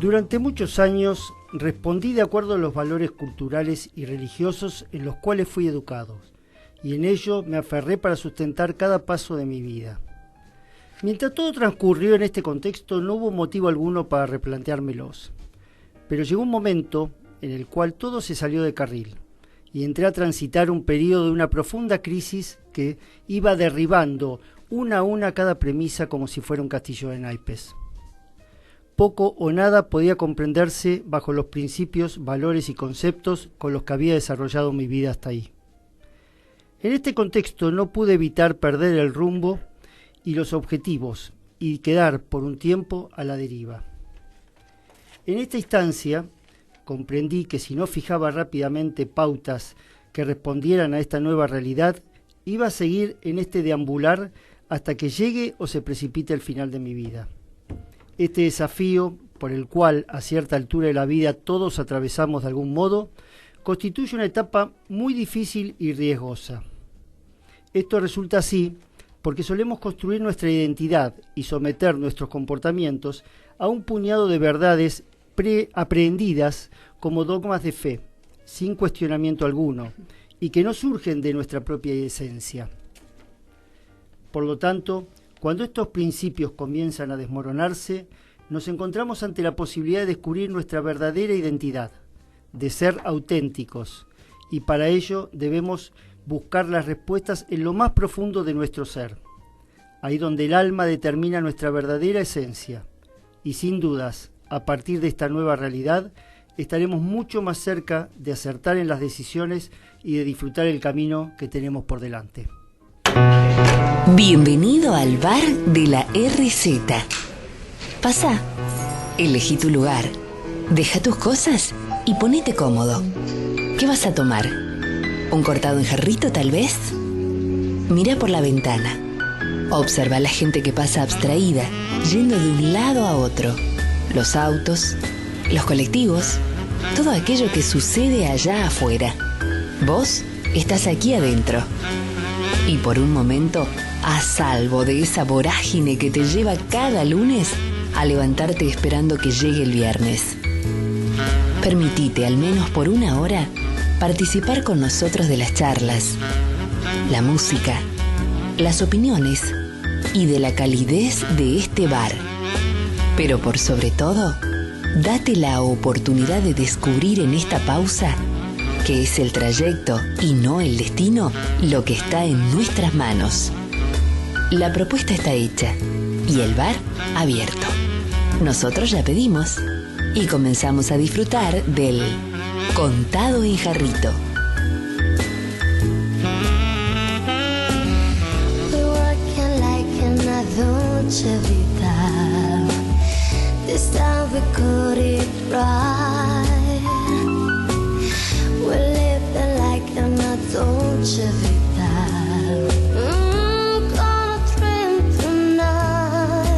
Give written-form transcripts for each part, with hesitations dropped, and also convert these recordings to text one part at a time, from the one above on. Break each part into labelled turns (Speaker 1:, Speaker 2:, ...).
Speaker 1: Durante muchos años respondí de acuerdo a los valores culturales y religiosos en los cuales fui educado, y en ello me aferré para sustentar cada paso de mi vida. Mientras todo transcurrió en este contexto, no hubo motivo alguno para replanteármelos. Pero llegó un momento en el cual todo se salió de carril, y entré a transitar un periodo de una profunda crisis que iba derribando una a una cada premisa como si fuera un castillo de naipes. Poco o nada podía comprenderse bajo los principios, valores y conceptos con los que había desarrollado mi vida hasta ahí. En este contexto no pude evitar perder el rumbo y los objetivos y quedar por un tiempo a la deriva. En esta instancia comprendí que si no fijaba rápidamente pautas que respondieran a esta nueva realidad, iba a seguir en este deambular hasta que llegue o se precipite el final de mi vida. Este desafío, por el cual a cierta altura de la vida todos atravesamos de algún modo, constituye una etapa muy difícil y riesgosa. Esto resulta así porque solemos construir nuestra identidad y someter nuestros comportamientos a un puñado de verdades preaprehendidas como dogmas de fe, sin cuestionamiento alguno, y que no surgen de nuestra propia esencia. Por lo tanto, cuando estos principios comienzan a desmoronarse, nos encontramos ante la posibilidad de descubrir nuestra verdadera identidad, de ser auténticos, y para ello debemos buscar las respuestas en lo más profundo de nuestro ser, ahí donde el alma determina nuestra verdadera esencia, y sin dudas, a partir de esta nueva realidad, estaremos mucho más cerca de acertar en las decisiones y de disfrutar el camino que tenemos por delante.
Speaker 2: Bienvenido al bar de la RZ. Pasá, elegí tu lugar, deja tus cosas y ponete cómodo. ¿Qué vas a tomar? ¿Un cortado en jarrito tal vez? Mira por la ventana. Observa a la gente que pasa abstraída, yendo de un lado a otro. Los autos, los colectivos, todo aquello que sucede allá afuera. Vos estás aquí adentro. Y por un momento, a salvo de esa vorágine que te lleva cada lunes a levantarte esperando que llegue el viernes. Permitite, al menos por una hora, participar con nosotros de las charlas, la música, las opiniones y de la calidez de este bar. Pero por sobre todo, date la oportunidad de descubrir en esta pausa que es el trayecto y no el destino lo que está en nuestras manos. La propuesta está hecha y el bar abierto. Nosotros ya pedimos y comenzamos a disfrutar del Contado en Jarrito.
Speaker 3: This time we got it right. We're living like in a Dolce Vita. Gonna dream tonight.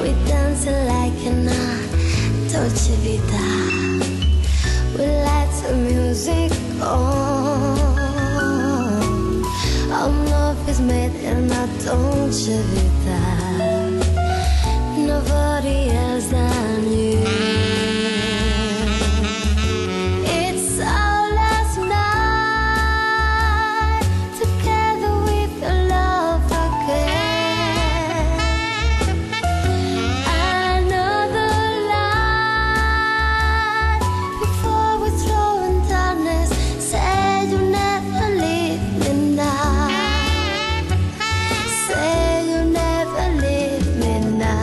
Speaker 3: We dancing like in a Dolce Vita. We light the music on. Our love is made in a Dolce Vita. Nobody else than you. It's our last night together with your love again. Another light before we throw in darkness. Say you never leave me now. Say you never leave me now.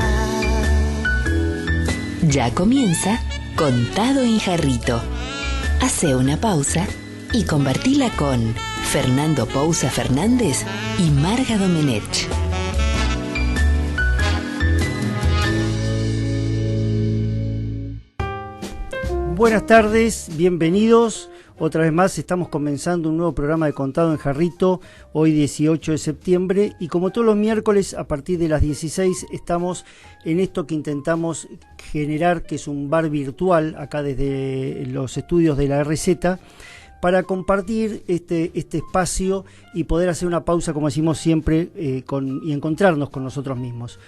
Speaker 2: Ya comienza Contado en Jarrito. Hace una pausa y compartila con Fernando Pousa Fernández y Marga Domenech.
Speaker 1: Buenas tardes, bienvenidos. Otra vez más estamos comenzando un nuevo programa de Contado en Jarrito, hoy 18 de septiembre, y como todos los miércoles a partir de las 16 estamos en esto que intentamos generar, que es un bar virtual, acá desde los estudios de la RZ, para compartir este espacio y poder hacer una pausa, como decimos siempre, y encontrarnos con nosotros mismos.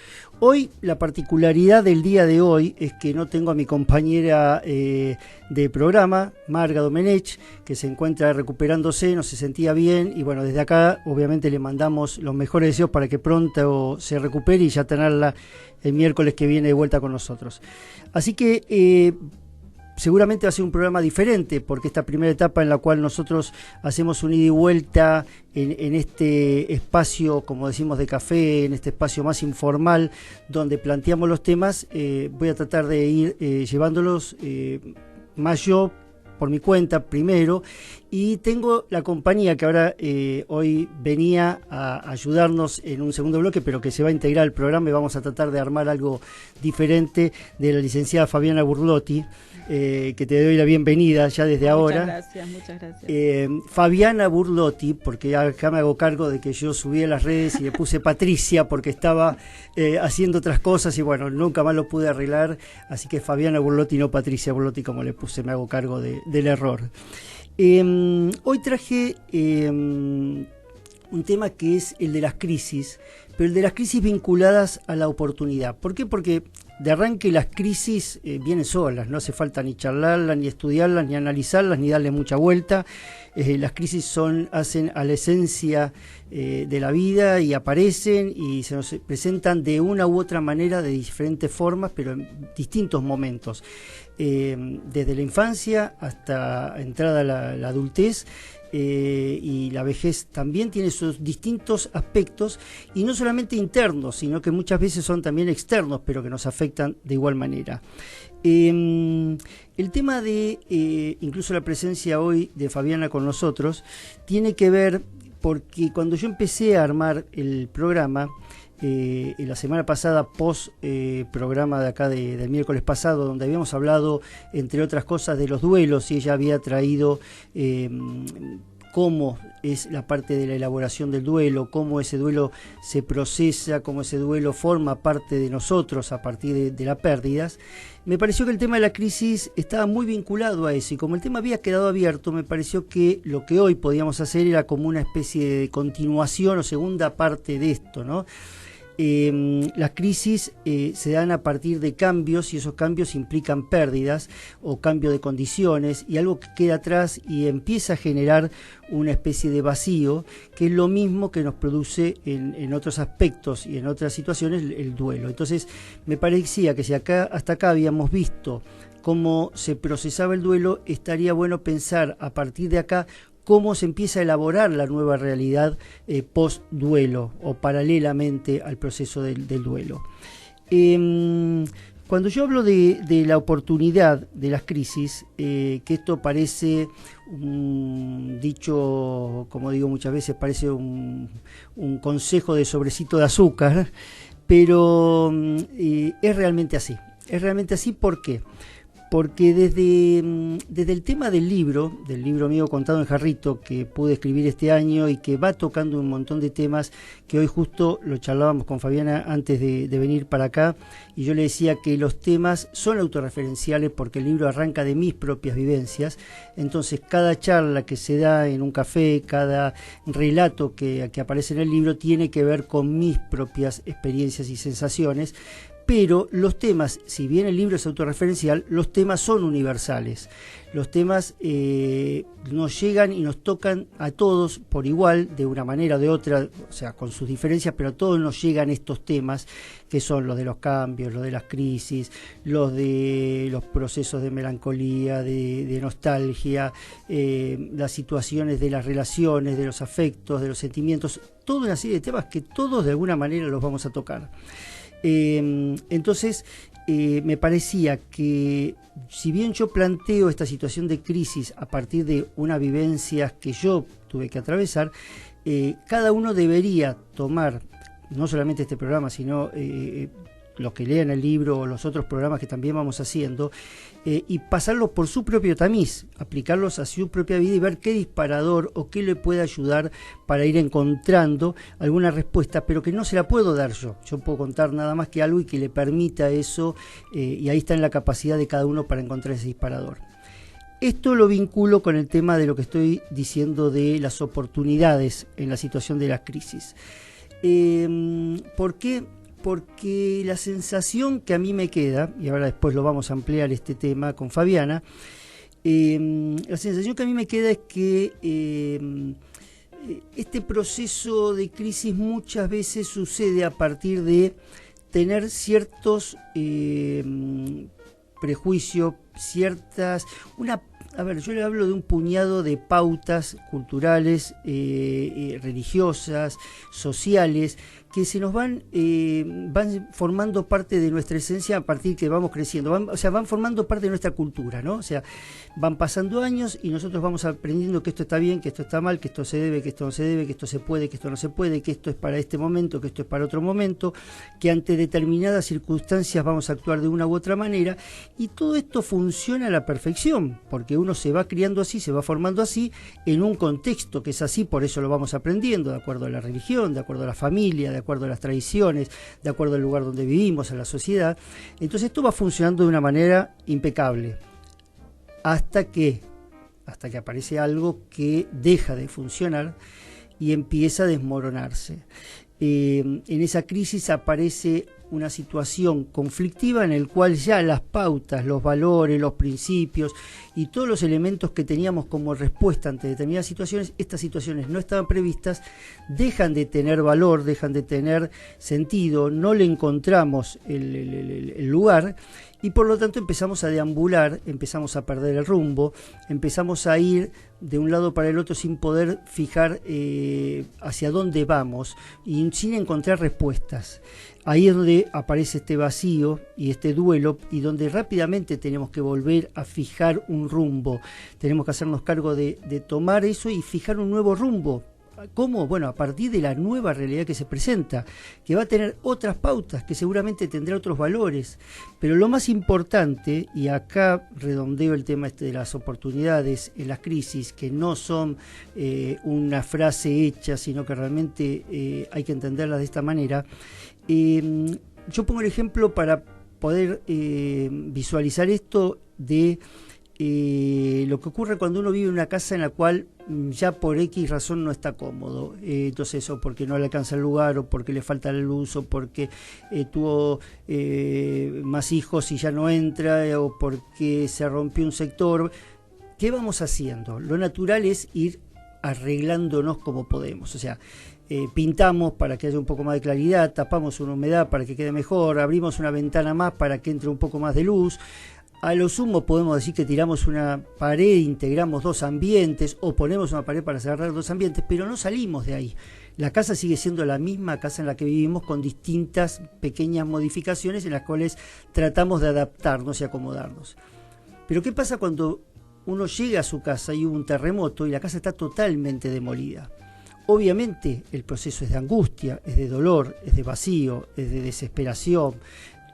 Speaker 1: Hoy, la particularidad del día de hoy es que no tengo a mi compañera de programa, Marga Domenech, que se encuentra recuperándose, no se sentía bien, y bueno, desde acá obviamente le mandamos los mejores deseos para que pronto se recupere y ya tenerla el miércoles que viene de vuelta con nosotros. Así que seguramente va a ser un programa diferente, porque esta primera etapa en la cual nosotros hacemos un ida y vuelta en este espacio, como decimos, de café, en este espacio más informal, donde planteamos los temas, voy a tratar de ir llevándolos más yo, por mi cuenta primero, y tengo la compañía que ahora hoy venía a ayudarnos en un segundo bloque, pero que se va a integrar al programa y vamos a tratar de armar algo diferente, de la licenciada Fabiana Burlotti, que te doy la bienvenida ya desde ahora.
Speaker 4: Muchas gracias.
Speaker 1: Fabiana Burlotti, porque acá me hago cargo de que yo subí a las redes y le puse Patricia porque estaba haciendo otras cosas y bueno, nunca más lo pude arreglar, así que Fabiana Burlotti, no Patricia Burlotti como le puse, me hago cargo del error. Hoy traje un tema que es el de las crisis, pero el de las crisis vinculadas a la oportunidad. ¿Por qué? Porque de arranque las crisis vienen solas, no hace falta ni charlarlas, ni estudiarlas, ni analizarlas, ni darle mucha vuelta. Las crisis hacen a la esencia de la vida y aparecen y se nos presentan de una u otra manera, de diferentes formas, pero en distintos momentos. Desde la infancia hasta entrada a la adultez, y la vejez también tiene sus distintos aspectos, y no solamente internos, sino que muchas veces son también externos, pero que nos afectan de igual manera. El tema de incluso la presencia hoy de Fabiana con nosotros tiene que ver porque cuando yo empecé a armar el programa, la semana pasada, post programa de acá del miércoles pasado, donde habíamos hablado, entre otras cosas, de los duelos, y ella había traído cómo es la parte de la elaboración del duelo, cómo ese duelo se procesa, cómo ese duelo forma parte de nosotros a partir de las pérdidas. Me pareció que el tema de la crisis estaba muy vinculado a eso, y como el tema había quedado abierto, me pareció que lo que hoy podíamos hacer era como una especie de continuación o segunda parte de esto, ¿no? Las crisis se dan a partir de cambios, y esos cambios implican pérdidas o cambio de condiciones, y algo que queda atrás y empieza a generar una especie de vacío, que es lo mismo que nos produce en otros aspectos y en otras situaciones el duelo. Entonces me parecía que si hasta acá habíamos visto cómo se procesaba el duelo, estaría bueno pensar a partir de acá cómo se empieza a elaborar la nueva realidad post-duelo o paralelamente al proceso del duelo. Cuando yo hablo de la oportunidad de las crisis, que esto parece un dicho, como digo muchas veces, parece un consejo de sobrecito de azúcar, pero es realmente así. Es realmente así, ¿por qué? Porque desde el tema del libro mío Contado en Jarrito, que pude escribir este año y que va tocando un montón de temas, que hoy justo lo charlábamos con Fabiana antes de venir para acá, y yo le decía que los temas son autorreferenciales porque el libro arranca de mis propias vivencias. Entonces cada charla que se da en un café, cada relato que aparece en el libro tiene que ver con mis propias experiencias y sensaciones. Pero los temas, si bien el libro es autorreferencial, los temas son universales. Los temas nos llegan y nos tocan a todos por igual, de una manera o de otra, o sea, con sus diferencias, pero a todos nos llegan estos temas, que son los de los cambios, los de las crisis, los de los procesos de melancolía, de nostalgia, las situaciones de las relaciones, de los afectos, de los sentimientos, toda una serie de temas que todos de alguna manera los vamos a tocar. Entonces me parecía que si bien yo planteo esta situación de crisis a partir de unas vivencias que yo tuve que atravesar, cada uno debería tomar no solamente este programa, sino los que lean el libro o los otros programas que también vamos haciendo, y pasarlos por su propio tamiz, aplicarlos a su propia vida y ver qué disparador o qué le puede ayudar para ir encontrando alguna respuesta, pero que no se la puedo dar yo. Yo puedo contar nada más que algo y que le permita eso, y ahí está en la capacidad de cada uno para encontrar ese disparador. Esto lo vinculo con el tema de lo que estoy diciendo de las oportunidades en la situación de la crisis. ¿Por qué? Porque la sensación que a mí me queda, y ahora después lo vamos a ampliar este tema con Fabiana, la sensación que a mí me queda es que este proceso de crisis muchas veces sucede a partir de tener ciertos prejuicios, yo le hablo de un puñado de pautas culturales, religiosas, sociales, que se nos van formando parte de nuestra esencia a partir que vamos creciendo, van formando parte de nuestra cultura, ¿no? O sea, van pasando años y nosotros vamos aprendiendo que esto está bien, que esto está mal, que esto se debe, que esto no se debe, que esto se puede, que esto no se puede, que esto es para este momento, que esto es para otro momento, que ante determinadas circunstancias vamos a actuar de una u otra manera, y todo esto funciona a la perfección, porque uno se va criando así, se va formando así, en un contexto que es así, por eso lo vamos aprendiendo, de acuerdo a la religión, de acuerdo a la familia, de acuerdo a las tradiciones, de acuerdo al lugar donde vivimos, a la sociedad. Entonces esto va funcionando de una manera impecable, hasta que aparece algo que deja de funcionar y empieza a desmoronarse. En esa crisis aparece una situación conflictiva en el cual ya las pautas, los valores, los principios y todos los elementos que teníamos como respuesta ante determinadas situaciones, estas situaciones no estaban previstas, dejan de tener valor, dejan de tener sentido, no le encontramos el lugar, y por lo tanto empezamos a deambular, empezamos a perder el rumbo, empezamos a ir de un lado para el otro sin poder fijar hacia dónde vamos y sin encontrar respuestas. Ahí es donde aparece este vacío y este duelo, y donde rápidamente tenemos que volver a fijar un rumbo. Tenemos que hacernos cargo de tomar eso y fijar un nuevo rumbo. ¿Cómo? Bueno, a partir de la nueva realidad que se presenta, que va a tener otras pautas, que seguramente tendrá otros valores. Pero lo más importante, y acá redondeo el tema de las oportunidades en las crisis, que no son una frase hecha, sino que realmente hay que entenderlas de esta manera. Yo pongo el ejemplo para poder visualizar esto de lo que ocurre cuando uno vive en una casa en la cual ya por X razón no está cómodo, entonces o porque no le alcanza el lugar, o porque le falta la luz, o porque tuvo más hijos y ya no entra, o porque se rompió un sector. ¿Qué vamos haciendo? Lo natural es ir arreglándonos como podemos, o sea, pintamos para que haya un poco más de claridad, tapamos una humedad para que quede mejor, abrimos una ventana más para que entre un poco más de luz. A lo sumo podemos decir que tiramos una pared, integramos dos ambientes, o ponemos una pared para cerrar dos ambientes, pero no salimos de ahí. La casa sigue siendo la misma casa en la que vivimos, con distintas pequeñas modificaciones en las cuales tratamos de adaptarnos y acomodarnos. Pero ¿qué pasa cuando uno llega a su casa y hubo un terremoto y la casa está totalmente demolida? Obviamente el proceso es de angustia, es de dolor, es de vacío, es de desesperación,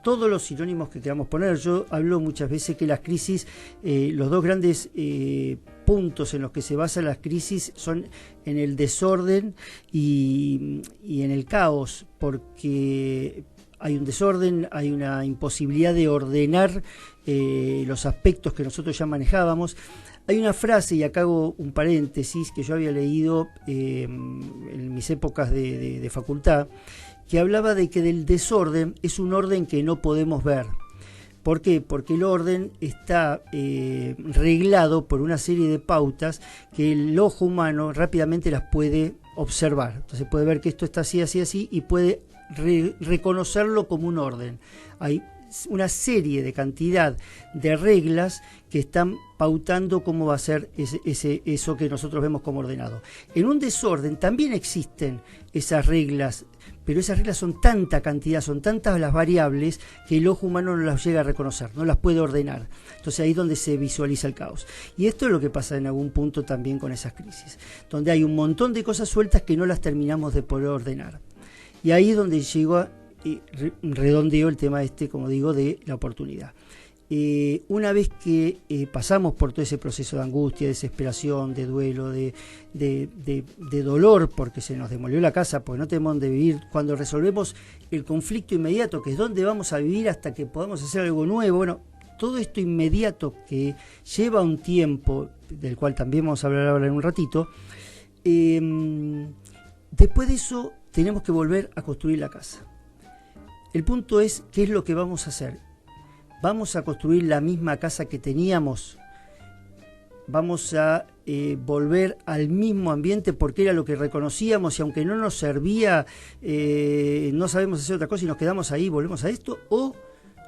Speaker 1: todos los sinónimos que queramos poner. Yo hablo muchas veces que las crisis, los dos grandes puntos en los que se basan las crisis son en el desorden y en el caos, porque hay un desorden, hay una imposibilidad de ordenar los aspectos que nosotros ya manejábamos. Hay una frase, y acá hago un paréntesis, que yo había leído en mis épocas de facultad, que hablaba de que del desorden es un orden que no podemos ver. ¿Por qué? Porque el orden está reglado por una serie de pautas que el ojo humano rápidamente las puede observar. Entonces puede ver que esto está así, así, así, y puede reconocerlo como un orden. Hay una serie de cantidad de reglas que están pautando cómo va a ser eso que nosotros vemos como ordenado. En un desorden también existen esas reglas, pero esas reglas son tanta cantidad, son tantas las variables que el ojo humano no las llega a reconocer, no las puede ordenar. Entonces ahí es donde se visualiza el caos. Y esto es lo que pasa en algún punto también con esas crisis, donde hay un montón de cosas sueltas que no las terminamos de poder ordenar. Y ahí es donde llegó redondeo el tema como digo, de la oportunidad. Una vez que pasamos por todo ese proceso de angustia, de desesperación, de duelo, de dolor porque se nos demolió la casa, porque no tenemos dónde vivir, cuando resolvemos el conflicto inmediato, que es dónde vamos a vivir hasta que podamos hacer algo nuevo, bueno, todo esto inmediato que lleva un tiempo, del cual también vamos a hablar ahora en un ratito, después de eso tenemos que volver a construir la casa. El punto es, ¿qué es lo que vamos a hacer? ¿Vamos a construir la misma casa que teníamos? ¿Vamos a volver al mismo ambiente porque era lo que reconocíamos y aunque no nos servía, no sabemos hacer otra cosa y nos quedamos ahí, volvemos a esto? ¿O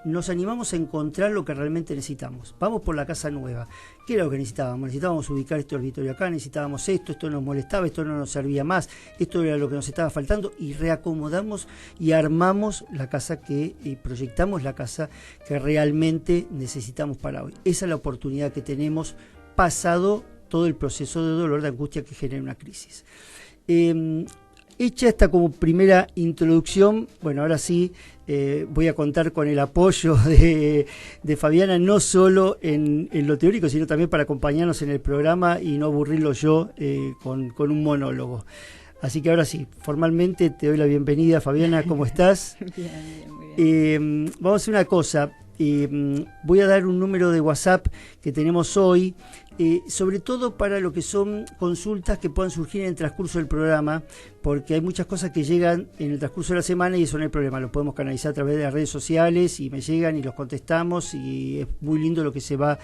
Speaker 1: nos animamos a encontrar lo que realmente necesitamos? Vamos por la casa nueva. ¿Qué era lo que necesitábamos? Necesitábamos ubicar este dormitorio acá, necesitábamos esto nos molestaba, esto no nos servía más, esto era lo que nos estaba faltando, y reacomodamos y armamos la casa y proyectamos la casa que realmente necesitamos para hoy. Esa es la oportunidad que tenemos pasado todo el proceso de dolor, de angustia que genera una crisis. Hecha esta como primera introducción, bueno, ahora sí voy a contar con el apoyo de Fabiana, no solo en lo teórico, sino también para acompañarnos en el programa y no aburrirlo yo con un monólogo. Así que ahora sí, formalmente te doy la bienvenida, Fabiana, ¿cómo estás?
Speaker 4: Bien, muy bien.
Speaker 1: Vamos a hacer una cosa. Voy a dar un número de WhatsApp que tenemos hoy, sobre todo para lo que son consultas que puedan surgir en el transcurso del programa, porque hay muchas cosas que llegan en el transcurso de la semana y eso no hay problema, lo podemos canalizar a través de las redes sociales y me llegan y los contestamos, y es muy lindo lo que se va,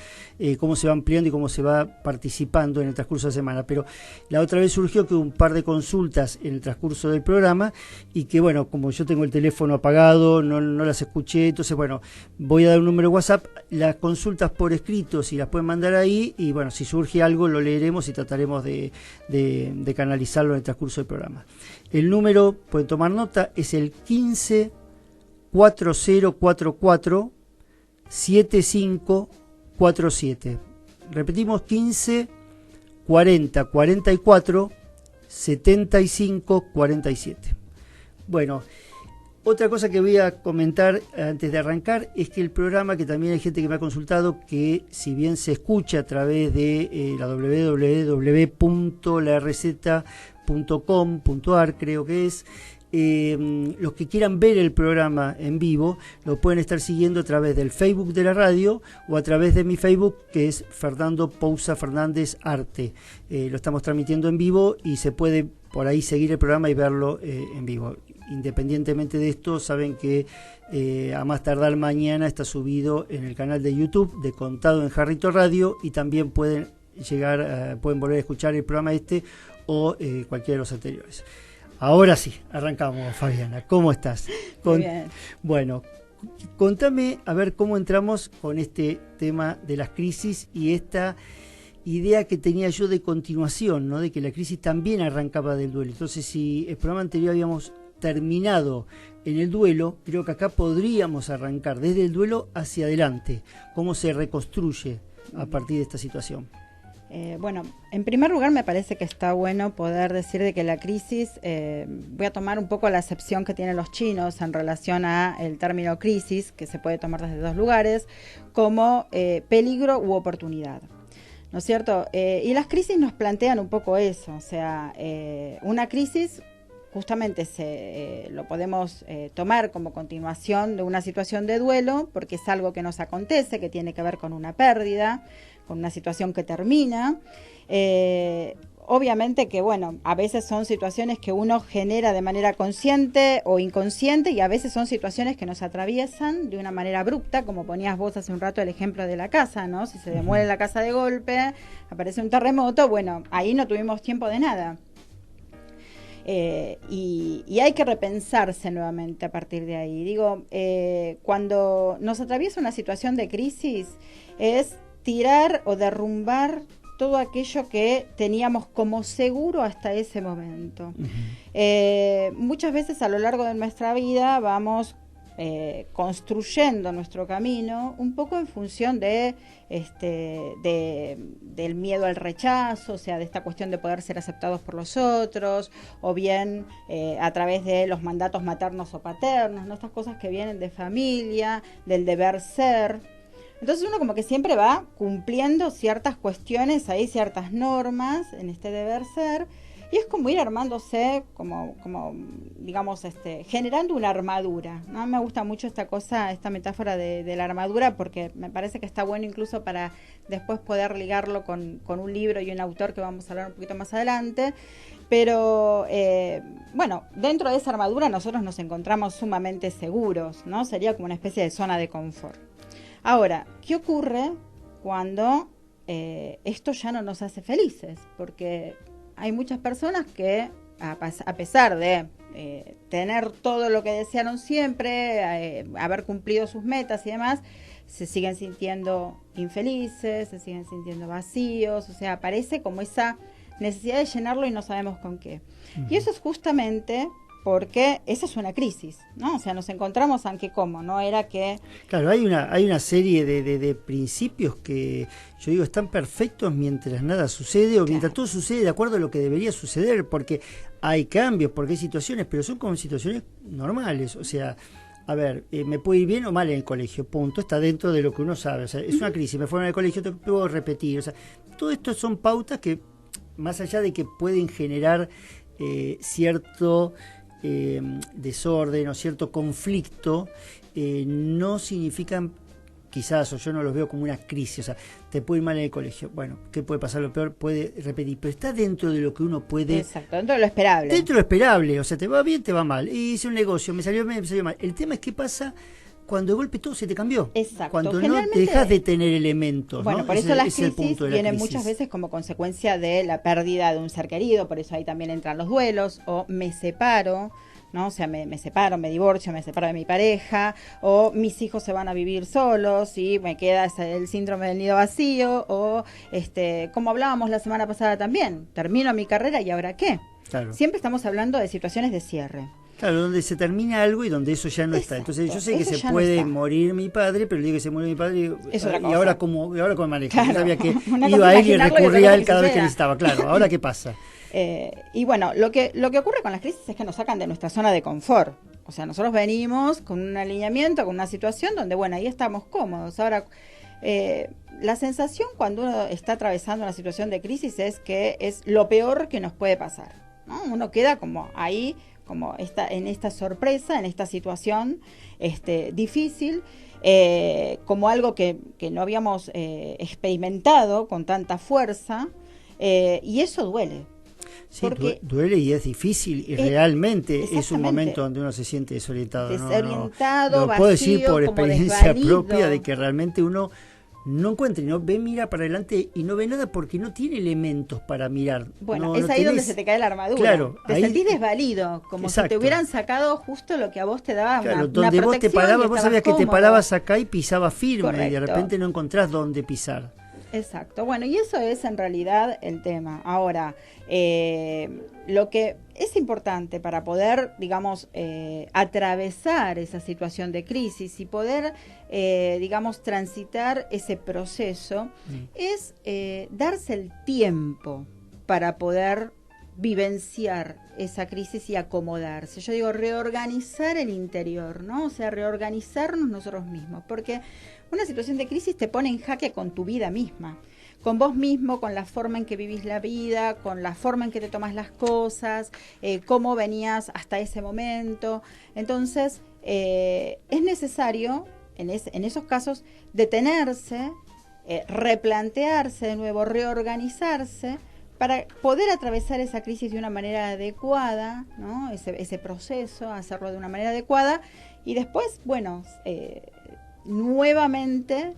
Speaker 1: cómo se va ampliando y cómo se va participando en el transcurso de la semana. Pero la otra vez surgió que un par de consultas en el transcurso del programa y que, bueno, como yo tengo el teléfono apagado, no las escuché, entonces, bueno, voy a dar un número de WhatsApp, las consultas por escrito si las pueden mandar ahí, y bueno, si surge algo lo leeremos y trataremos de canalizarlo en el transcurso del programa. El número, pueden tomar nota, es el 15 4044 7547. Repetimos, 15 40 44 75 47. Bueno, otra cosa que voy a comentar antes de arrancar es que el programa, que también hay gente que me ha consultado, que si bien se escucha a través de la www.larz.com.ar, creo que es, los que quieran ver el programa en vivo lo pueden estar siguiendo a través del Facebook de la radio o a través de mi Facebook, que es Fernando Pousa Fernández Arte. Lo estamos transmitiendo en vivo y se puede por ahí seguir el programa y verlo en vivo. Independientemente de esto, saben que a más tardar mañana está subido en el canal de YouTube de Contado en Jarrito Radio, y también pueden pueden volver a escuchar el programa o cualquiera de los anteriores. Ahora sí, arrancamos, Fabiana. ¿Cómo estás?
Speaker 4: Muy bien.
Speaker 1: Bueno, contame a ver cómo entramos con este tema de las crisis y esta idea que tenía yo de continuación, ¿no? De que la crisis también arrancaba del duelo. Entonces, si el programa anterior habíamos terminado en el duelo, creo que acá podríamos arrancar desde el duelo hacia adelante, cómo se reconstruye a partir de esta situación.
Speaker 4: Bueno, en primer lugar me parece que está bueno poder decir de que la crisis, voy a tomar un poco la acepción que tienen los chinos en relación a el término crisis, que se puede tomar desde dos lugares, como peligro u oportunidad, ¿no es cierto? Y las crisis nos plantean un poco eso, o sea, una crisis justamente lo podemos tomar como continuación de una situación de duelo, porque es algo que nos acontece, que tiene que ver con una pérdida, con una situación que termina. Obviamente que, bueno, a veces son situaciones que uno genera de manera consciente o inconsciente, y a veces son situaciones que nos atraviesan de una manera abrupta, como ponías vos hace un rato el ejemplo de la casa, ¿no? Si se demuele la casa de golpe, aparece un terremoto, bueno, ahí no tuvimos tiempo de nada. Y hay que repensarse nuevamente a partir de ahí. Digo, cuando nos atraviesa una situación de crisis, es tirar o derrumbar todo aquello que teníamos como seguro hasta ese momento. Muchas veces a lo largo de nuestra vida vamos construyendo nuestro camino un poco en función del miedo al rechazo, o sea, de esta cuestión de poder ser aceptados por los otros, o bien a través de los mandatos maternos o paternos, ¿no? Estas cosas que vienen de familia, del deber ser. Entonces uno como que siempre va cumpliendo ciertas cuestiones, hay ciertas normas en este deber ser, Y es como ir armándose, como digamos, generando una armadura, ¿no? Me gusta mucho esta metáfora de la armadura, porque me parece que está bueno incluso para después poder ligarlo con un libro y un autor que vamos a hablar un poquito más adelante. Pero, bueno, dentro de esa armadura nosotros nos encontramos sumamente seguros, ¿no? Sería como una especie de zona de confort. Ahora, ¿qué ocurre cuando esto ya no nos hace felices? Porque hay muchas personas que, a pesar de tener todo lo que desearon siempre, haber cumplido sus metas y demás, se siguen sintiendo infelices, se siguen sintiendo vacíos, o sea, aparece como esa necesidad de llenarlo y no sabemos con qué. Y eso es justamente porque esa es una crisis, ¿no? O sea, nos encontramos ante cómo, no era que...
Speaker 1: Claro, hay una serie de principios que yo digo están perfectos mientras nada sucede, o mientras todo sucede de acuerdo a lo que debería suceder, porque hay cambios, porque hay situaciones, pero son como situaciones normales, o sea... A ver, me puede ir bien o mal en el colegio, punto, está dentro de lo que uno sabe, o sea, es una crisis, me fueron al colegio, te puedo repetir, o sea, todo esto son pautas que, más allá de que pueden generar cierto desorden o cierto conflicto, no significan, quizás, o yo no los veo como una crisis, o sea, te puede ir mal en el colegio, bueno, ¿qué puede pasar? Lo peor puede repetir, pero está dentro de lo que uno puede...
Speaker 4: Exacto, dentro de lo esperable.
Speaker 1: Dentro de lo esperable, o sea, te va bien, te va mal, hice un negocio, me salió bien, me salió mal. El tema es qué pasa cuando de golpe todo se te cambió.
Speaker 4: Exacto.
Speaker 1: Cuando no dejas de tener elementos.
Speaker 4: Bueno,
Speaker 1: ¿no?
Speaker 4: por eso las crisis
Speaker 1: vienen
Speaker 4: vienen muchas veces como consecuencia de la pérdida de un ser querido, por eso ahí también entran los duelos, o me separo, ¿no? O sea, me separo, me divorcio, me separo de mi pareja, o mis hijos se van a vivir solos y me queda el síndrome del nido vacío, o como hablábamos la semana pasada también, termino mi carrera y ¿ahora qué?
Speaker 1: Claro.
Speaker 4: Siempre estamos hablando de situaciones de cierre.
Speaker 1: Claro, donde se termina algo y donde eso ya no está. Entonces yo sé que se puede morir mi padre, pero le digo que se murió mi padre y ahora cómo manejo.
Speaker 4: Claro.
Speaker 1: Yo sabía que iba a él y recurría a él cada vez que necesitaba. Claro, ¿ahora qué pasa?
Speaker 4: Y bueno, lo que ocurre con las crisis es que nos sacan de nuestra zona de confort. O sea, nosotros venimos con un alineamiento, con una situación donde, bueno, ahí estamos cómodos. Ahora, la sensación cuando uno está atravesando una situación de crisis es que es lo peor que nos puede pasar, ¿no? Uno queda como ahí, como en esta sorpresa, en esta situación difícil, como algo que no habíamos experimentado con tanta fuerza, y eso duele.
Speaker 1: Sí,
Speaker 4: porque
Speaker 1: duele y es difícil y realmente es un momento donde uno se siente desorientado.
Speaker 4: Desorientado,
Speaker 1: Lo puedo decir por experiencia
Speaker 4: desvalido.
Speaker 1: propia de que realmente uno no encuentra y no ve, mira para adelante y no ve nada porque no tiene elementos para mirar.
Speaker 4: Bueno, es ahí donde se te cae la armadura.
Speaker 1: Claro,
Speaker 4: te sentís desvalido, como si te hubieran sacado justo lo que a vos te daba
Speaker 1: claro,
Speaker 4: una
Speaker 1: donde vos te parabas, vos sabías que te parabas acá y pisabas firme.
Speaker 4: Correcto.
Speaker 1: Y de repente no encontrás dónde pisar.
Speaker 4: Exacto, bueno, y eso es en realidad el tema. Ahora, lo que es importante para poder, digamos, atravesar esa situación de crisis y poder, digamos, transitar ese proceso, es darse el tiempo para poder vivenciar esa crisis y acomodarse. Yo digo, reorganizar el interior, ¿no? O sea, reorganizarnos nosotros mismos, porque una situación de crisis te pone en jaque con tu vida misma, con vos mismo, con la forma en que vivís la vida, con la forma en que te tomas las cosas, cómo venías hasta ese momento. Entonces, es necesario, en esos casos, detenerse, replantearse de nuevo, reorganizarse, para poder atravesar esa crisis de una manera adecuada, ¿no? Ese proceso, hacerlo de una manera adecuada, y después, bueno, nuevamente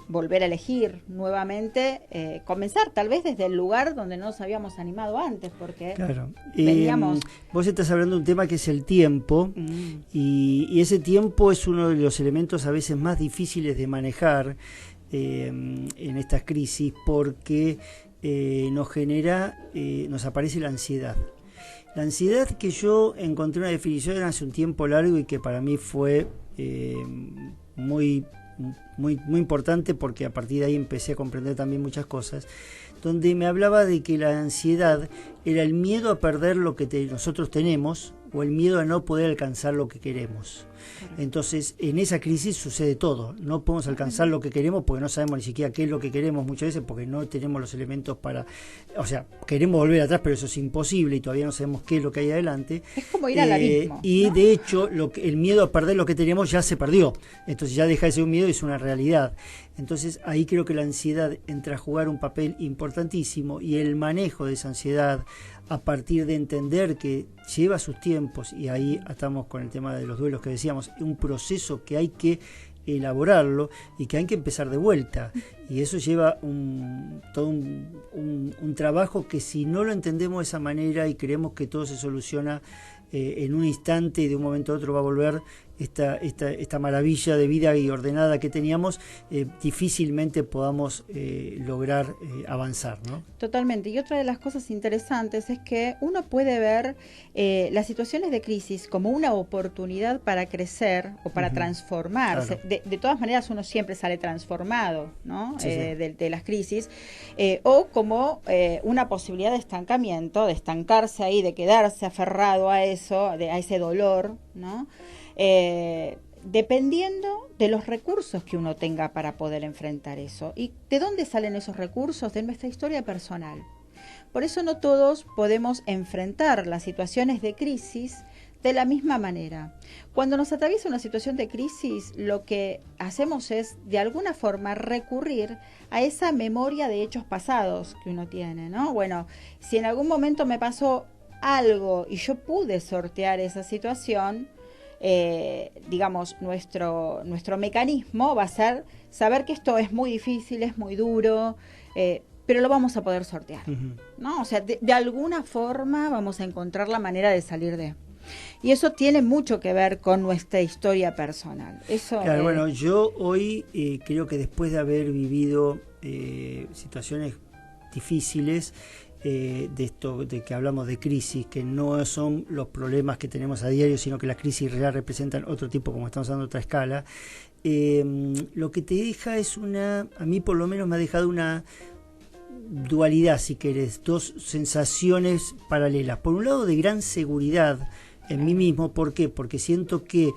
Speaker 4: volver a elegir, nuevamente comenzar tal vez desde el lugar donde no nos habíamos animado antes, porque
Speaker 1: claro.
Speaker 4: veníamos...
Speaker 1: Vos estás hablando de un tema que es el tiempo, y ese tiempo es uno de los elementos a veces más difíciles de manejar en estas crisis, porque nos genera, nos aparece la ansiedad. La ansiedad, que yo encontré una definición hace un tiempo largo y que para mí fue muy importante, porque a partir de ahí empecé a comprender también muchas cosas, donde me hablaba de que la ansiedad era el miedo a perder lo que nosotros tenemos, o el miedo a no poder alcanzar lo que queremos. Entonces, en esa crisis sucede todo. No podemos alcanzar lo que queremos porque no sabemos ni siquiera qué es lo que queremos muchas veces, porque no tenemos los elementos para... O sea, queremos volver atrás, pero eso es imposible y todavía no sabemos qué es lo que hay adelante.
Speaker 4: Es como ir al abismo,
Speaker 1: y
Speaker 4: ¿no?
Speaker 1: de hecho, el miedo a perder lo que teníamos ya se perdió. Entonces ya deja de ser un miedo y es una realidad. Entonces ahí creo que la ansiedad entra a jugar un papel importantísimo, y el manejo de esa ansiedad a partir de entender que lleva sus tiempos, y ahí estamos con el tema de los duelos que decíamos, un proceso que hay que elaborarlo y que hay que empezar de vuelta, y eso lleva todo un trabajo que, si no lo entendemos de esa manera y creemos que todo se soluciona en un instante y de un momento a otro va a volver esta maravilla de vida y ordenada que teníamos, difícilmente podamos lograr avanzar, ¿no?
Speaker 4: Totalmente. Y otra de las cosas interesantes es que uno puede ver las situaciones de crisis como una oportunidad para crecer o para transformarse. Claro. De todas maneras, uno siempre sale transformado, ¿no? Sí, sí. De las crisis, o como una posibilidad de estancamiento, de estancarse ahí, de quedarse aferrado a eso, a ese dolor, ¿no? Dependiendo de los recursos que uno tenga para poder enfrentar eso. ¿Y de dónde salen esos recursos? De nuestra historia personal. Por eso no todos podemos enfrentar las situaciones de crisis de la misma manera. Cuando nos atraviesa una situación de crisis, lo que hacemos es, de alguna forma, recurrir a esa memoria de hechos pasados que uno tiene, ¿no? Bueno, si en algún momento me pasó algo y yo pude sortear esa situación, digamos, nuestro mecanismo va a ser saber que esto es muy difícil, es muy duro, pero lo vamos a poder sortear, ¿no? O sea, de alguna forma vamos a encontrar la manera de salir de... Y eso tiene mucho que ver con nuestra historia personal. Eso,
Speaker 1: claro, bueno, yo hoy creo que después de haber vivido situaciones difíciles, de esto de que hablamos de crisis, que no son los problemas que tenemos a diario, sino que las crisis reales representan otro tipo, como estamos hablando, otra escala, lo que te deja es a mí por lo menos me ha dejado una dualidad, si querés, dos sensaciones paralelas. Por un lado, de gran seguridad en mí mismo. ¿Por qué? Porque siento que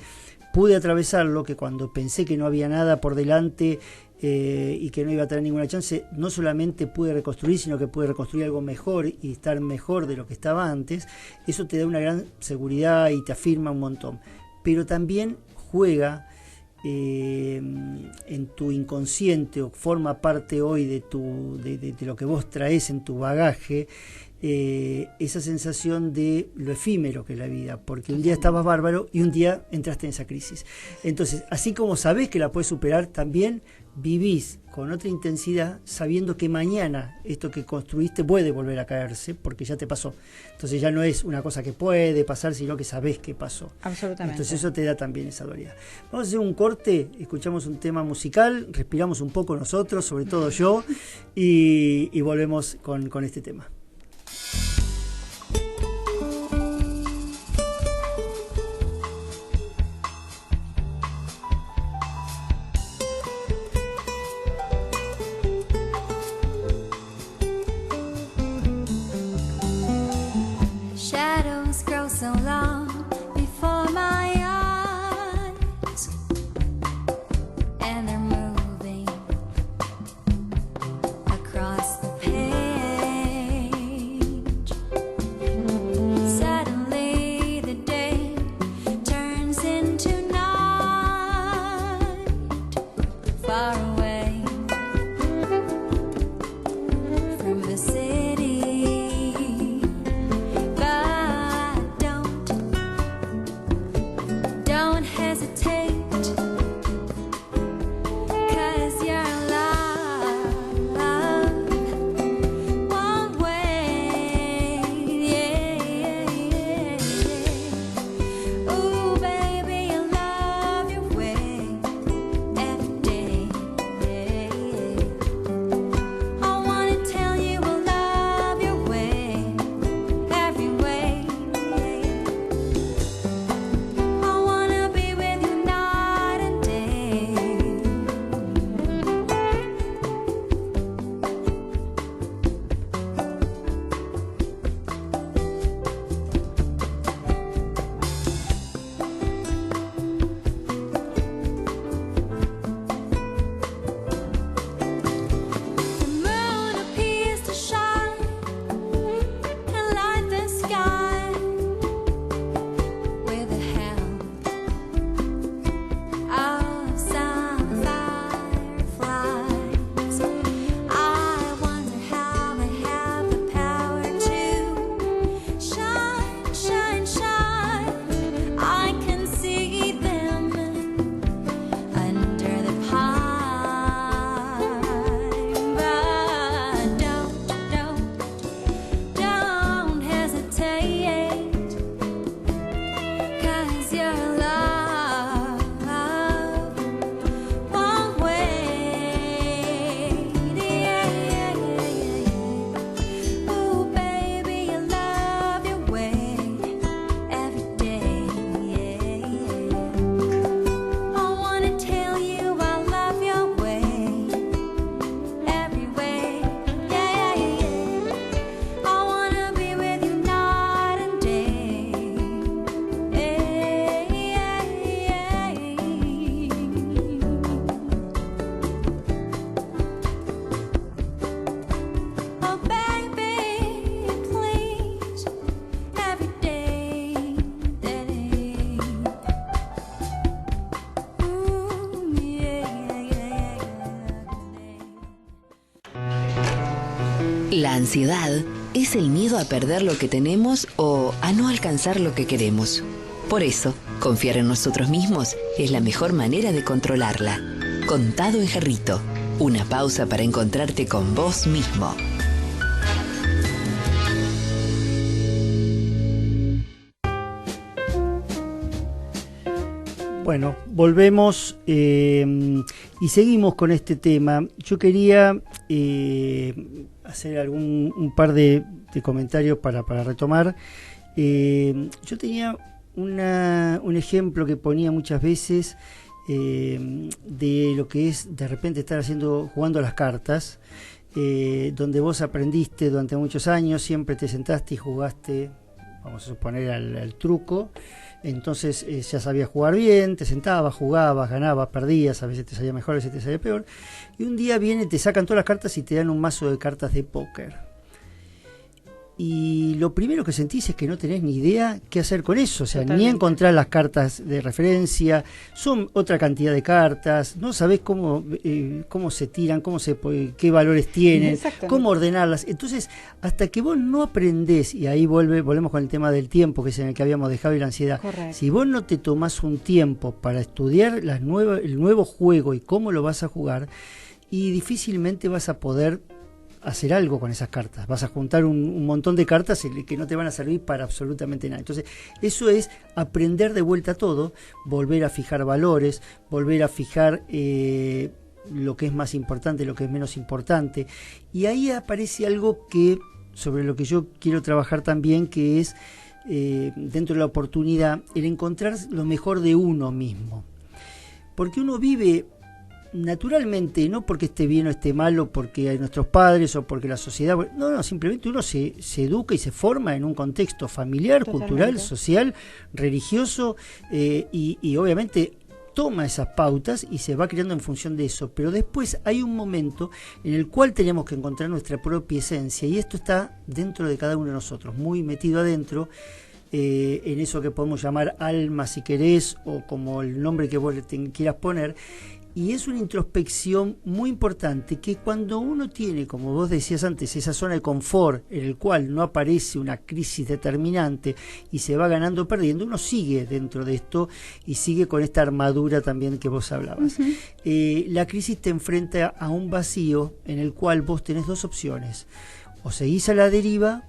Speaker 1: pude atravesarlo, que cuando pensé que no había nada por delante y que no iba a tener ninguna chance, no solamente pude reconstruir, sino que pude reconstruir algo mejor y estar mejor de lo que estaba antes. Eso te da una gran seguridad y te afirma un montón. Pero también juega en tu inconsciente, o forma parte hoy de lo que vos traes en tu bagaje, esa sensación de lo efímero que es la vida, porque un día estabas bárbaro y un día entraste en esa crisis. Entonces, así como sabés que la puedes superar, también vivís con otra intensidad sabiendo que mañana esto que construiste puede volver a caerse, porque ya te pasó. Entonces ya no es una cosa que puede pasar, sino que sabés que pasó.
Speaker 4: Absolutamente.
Speaker 1: Entonces eso te da también esa dualidad. Vamos a hacer un corte, escuchamos un tema musical, respiramos un poco nosotros, sobre todo yo, y volvemos con este tema.
Speaker 3: Shadows grow so long before my eyes, and they're moving across the page.
Speaker 2: La ansiedad es el miedo a perder lo que tenemos o a no alcanzar lo que queremos. Por eso, confiar en nosotros mismos es la mejor manera de controlarla. Contado en Jarrito. Una pausa para encontrarte con vos mismo.
Speaker 1: Bueno, volvemos y seguimos con este tema. Yo quería hacer un par de comentarios para retomar. Yo tenía un ejemplo que ponía muchas veces de lo que es de repente estar jugando a las cartas, donde vos aprendiste durante muchos años, siempre te sentaste y jugaste, vamos a suponer, al truco. Entonces ya sabías jugar bien, te sentabas, jugabas, ganabas, perdías, a veces te salía mejor, a veces te salía peor. Y un día te sacan todas las cartas y te dan un mazo de cartas de póker. Y lo primero que sentís es que no tenés ni idea qué hacer con eso, o sea,
Speaker 4: Totalmente.
Speaker 1: ni encontrar las cartas de referencia, son otra cantidad de cartas, no sabés cómo se tiran, qué valores tienen, cómo ordenarlas. Entonces, hasta que vos no aprendés, y ahí volvemos con el tema del tiempo, que es en el que habíamos dejado, y la ansiedad.
Speaker 4: Correcto.
Speaker 1: Si vos no te tomás un tiempo para estudiar el nuevo juego y cómo lo vas a jugar, y difícilmente vas a poder hacer algo con esas cartas, vas a juntar un montón de cartas que no te van a servir para absolutamente nada. Entonces eso es aprender de vuelta todo, volver a fijar valores, volver a fijar lo que es más importante, lo que es menos importante, y ahí aparece algo sobre lo que yo quiero trabajar también, que es dentro de la oportunidad, el encontrar lo mejor de uno mismo, porque uno vive naturalmente, no porque esté bien o esté malo, porque hay nuestros padres o porque la sociedad, no, simplemente uno se educa y se forma en un contexto familiar,
Speaker 4: Totalmente.
Speaker 1: cultural, social, religioso, y obviamente toma esas pautas y se va creando en función de eso, pero después hay un momento en el cual tenemos que encontrar nuestra propia esencia, y esto está dentro de cada uno de nosotros, muy metido adentro, en eso que podemos llamar alma, si querés, o como el nombre que vos le quieras poner. Y es una introspección muy importante, que cuando uno tiene, como vos decías antes, esa zona de confort en el cual no aparece una crisis determinante y se va ganando o perdiendo, uno sigue dentro de esto y sigue con esta armadura también que vos hablabas.
Speaker 4: Uh-huh.
Speaker 1: La crisis te enfrenta a un vacío en el cual vos tenés dos opciones: o seguís a la deriva,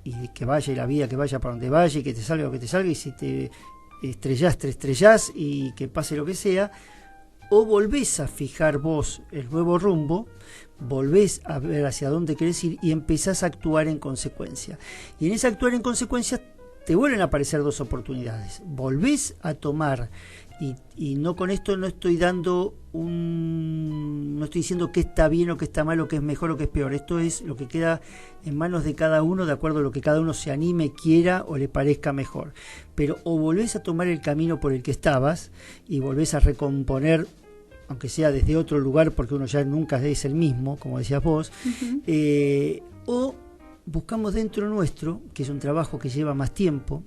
Speaker 1: y que vaya la vida, que vaya para donde vaya y que te salga lo que te salga, y si te estrellás y que pase lo que sea, o volvés a fijar vos el nuevo rumbo, volvés a ver hacia dónde querés ir y empezás a actuar en consecuencia. Y en ese actuar en consecuencia te vuelven a aparecer dos oportunidades. Volvés a tomar, y no, con esto no estoy no estoy diciendo que está bien o que está mal o que es mejor o que es peor. Esto es lo que queda en manos de cada uno, de acuerdo a lo que cada uno se anime, quiera o le parezca mejor. Pero o volvés a tomar el camino por el que estabas y volvés a recomponer, aunque sea desde otro lugar, porque uno ya nunca es el mismo, como decías vos, uh-huh. O buscamos dentro nuestro, que es un trabajo que lleva más tiempo,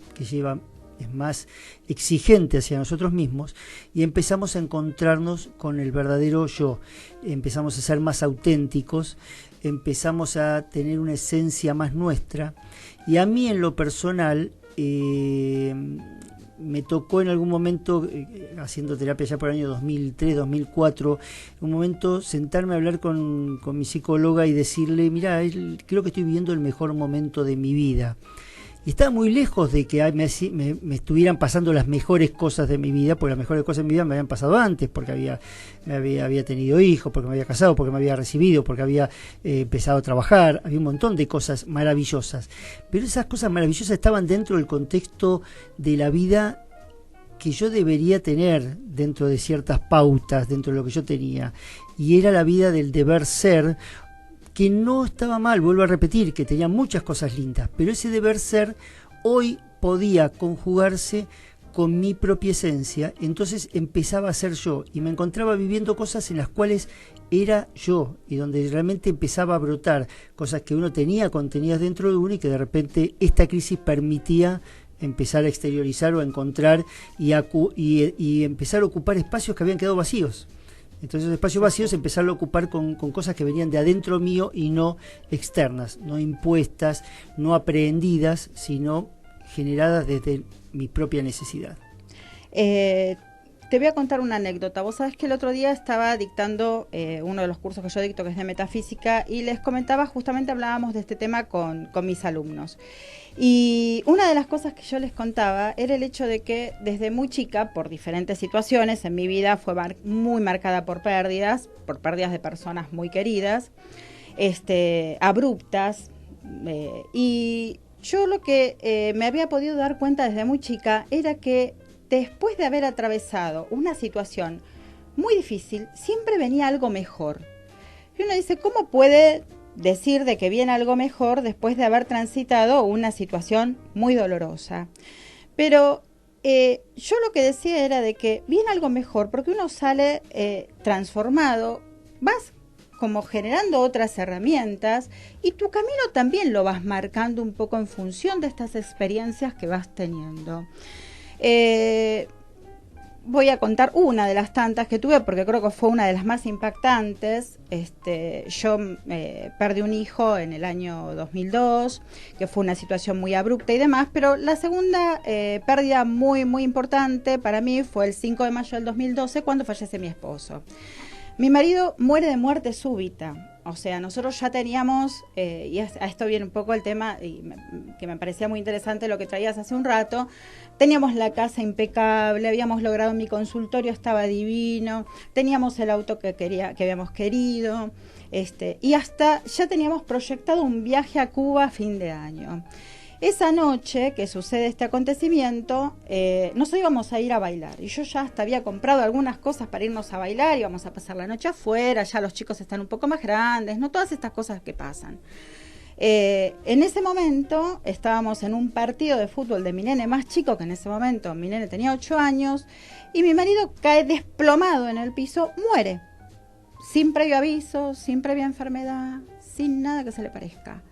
Speaker 1: es más exigente hacia nosotros mismos, y empezamos a encontrarnos con el verdadero yo, empezamos a ser más auténticos, empezamos a tener una esencia más nuestra. Y a mí, en lo personal, me tocó en algún momento, haciendo terapia ya por el año 2003, 2004, un momento sentarme a hablar con mi psicóloga y decirle: mirá, creo que estoy viviendo el mejor momento de mi vida. Y estaba muy lejos de que me estuvieran pasando las mejores cosas de mi vida, porque las mejores cosas de mi vida me habían pasado antes, porque había tenido hijos, porque me había casado, porque me había recibido, porque había empezado a trabajar, había un montón de cosas maravillosas. Pero esas cosas maravillosas estaban dentro del contexto de la vida que yo debería tener, dentro de ciertas pautas, dentro de lo que yo tenía, y era la vida del deber ser, que no estaba mal, vuelvo a repetir, que tenía muchas cosas lindas, pero ese deber ser hoy podía conjugarse con mi propia esencia. Entonces empezaba a ser yo y me encontraba viviendo cosas en las cuales era yo, y donde realmente empezaba a brotar cosas que uno tenía contenidas dentro de uno, y que de repente esta crisis permitía empezar a exteriorizar o a encontrar y empezar a ocupar espacios que habían quedado vacíos. Entonces los espacios vacíos empezarlo a ocupar con cosas que venían de adentro mío y no externas, no impuestas, no aprehendidas, sino generadas desde mi propia necesidad.
Speaker 4: Te voy a contar una anécdota. Vos sabés que el otro día estaba dictando uno de los cursos que yo dicto, que es de metafísica, y les comentaba, justamente hablábamos de este tema con mis alumnos. Y una de las cosas que yo les contaba era el hecho de que desde muy chica, por diferentes situaciones, en mi vida fue muy marcada por pérdidas de personas muy queridas, abruptas, y yo lo que me había podido dar cuenta desde muy chica era que después de haber atravesado una situación muy difícil, siempre venía algo mejor. Y uno dice, ¿cómo puede decir de que viene algo mejor después de haber transitado una situación muy dolorosa? Pero yo lo que decía era de que viene algo mejor porque uno sale transformado, vas como generando otras herramientas y tu camino también lo vas marcando un poco en función de estas experiencias que vas teniendo. Voy a contar una de las tantas que tuve porque creo que fue una de las más impactantes. Yo perdí un hijo en el año 2002, que fue una situación muy abrupta y demás, pero la segunda pérdida muy, muy importante para mí fue el 5 de mayo del 2012, cuando fallece mi esposo. Mi marido muere de muerte súbita. O sea, nosotros ya teníamos, y a esto viene un poco el tema, que me parecía muy interesante lo que traías hace un rato, teníamos la casa impecable, habíamos logrado mi consultorio, estaba divino, teníamos el auto que habíamos querido, y hasta ya teníamos proyectado un viaje a Cuba a fin de año. Esa noche que sucede este acontecimiento, nos íbamos a ir a bailar y yo ya hasta había comprado algunas cosas para irnos a bailar, íbamos a pasar la noche afuera, ya los chicos están un poco más grandes, no todas estas cosas que pasan. En ese momento estábamos en un partido de fútbol de mi nene más chico, que en ese momento mi nene tenía 8 años, y mi marido cae desplomado en el piso, muere, sin previo aviso, sin previa enfermedad, sin nada que se le parezca.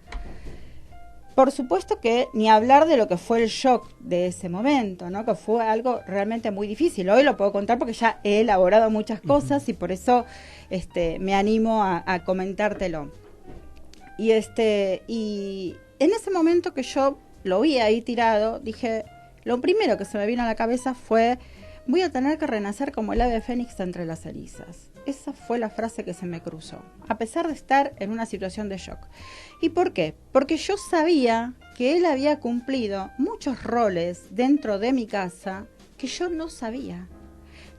Speaker 4: Por supuesto que ni hablar de lo que fue el shock de ese momento, ¿no? Que fue algo realmente muy difícil. Hoy lo puedo contar porque ya he elaborado muchas cosas y por eso me animo a comentártelo. Y en ese momento que yo lo vi ahí tirado, dije, lo primero que se me vino a la cabeza fue, voy a tener que renacer como el ave fénix entre las cenizas. Esa fue la frase que se me cruzó, a pesar de estar en una situación de shock. ¿Y por qué? Porque yo sabía que él había cumplido muchos roles dentro de mi casa que yo no sabía.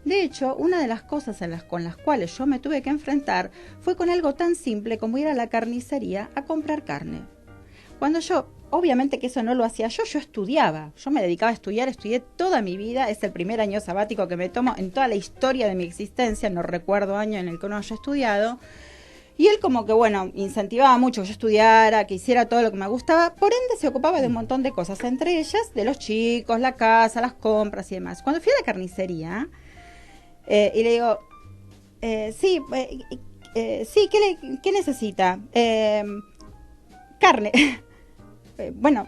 Speaker 4: De hecho, una de las cosas con las cuales yo me tuve que enfrentar fue con algo tan simple como ir a la carnicería a comprar carne. Cuando yo, obviamente que eso no lo hacía yo estudiaba, yo me dedicaba a estudiar, estudié toda mi vida, es el primer año sabático que me tomo en toda la historia de mi existencia, no recuerdo año en el que no haya estudiado, y él como que, bueno, incentivaba mucho que yo estudiara, que hiciera todo lo que me gustaba, por ende se ocupaba de un montón de cosas, entre ellas de los chicos, la casa, las compras y demás. Cuando fui a la carnicería, y le digo, sí, ¿qué necesita? Carne. Bueno,